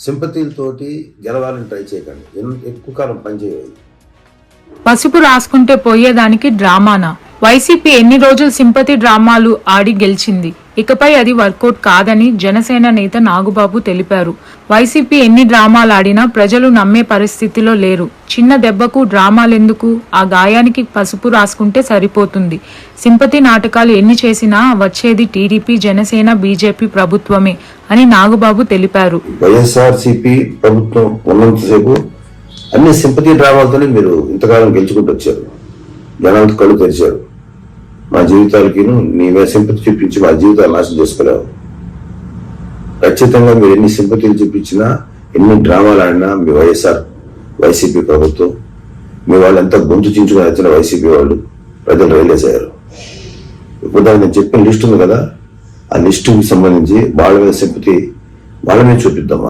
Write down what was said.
సింపతిలతోటి గెలవాలని ట్రై చేయకండి. ఎక్కువ కాలం పనిచేయాలి. పసుపు రాసుకుంటే పోయేదానికి డ్రామానా? వైసీపీ ఎన్ని రోజులు సింపతి డ్రామాలు ఆడి గెలిచింది. ఇకపై అది వర్కౌట్ కాదని జనసేన నేత నాగుబాబు తెలిపారు. వైసీపీ ఎన్ని డ్రామాలు ఆడినా ప్రజలు నమ్మే పరిస్థితిలో లేరు. చిన్న దెబ్బకు డ్రామాలెందుకు? ఆ గాయానికి పసుపు రాసుకుంటే సరిపోతుంది. సింపతి నాటకాలు ఎన్ని చేసినా వచ్చేది టీడీపీ, జనసేన, బీజేపీ ప్రభుత్వమే అని నాగుబాబు తెలిపారు. వైఎస్ఆర్సీపీ ప్రభుత్వం ఉన్నంతసేపు అన్ని సింపతి డ్రామాలతోనే మీరు ఇంతకాలం గెలుచుకుంటూ వచ్చారు. జనాలకు కళ్ళు తెరిచారు. మా జీవితాలకి నీ మీద సింపతి చూపించి మా జీవితాలు నాశనం చేసుకోలేవు. ఖచ్చితంగా మీరు ఎన్ని సింపతిలు చూపించినా, ఎన్ని డ్రామాలు ఆడినా మీ వైసీపీ ప్రభుత్వం, మీ వాళ్ళు ఎంత గొంతు చించుకొని వచ్చిన వైసీపీ వాళ్ళు ప్రజలు రియలైజ్ అయ్యారు. ఇప్పుడు నేను చెప్పిన లిస్ట్ ఉంది కదా, ఆ లిస్టుకి సంబంధించి వాళ్ళ మీద సింపతి వాళ్ళ మీద చూపిద్దాం.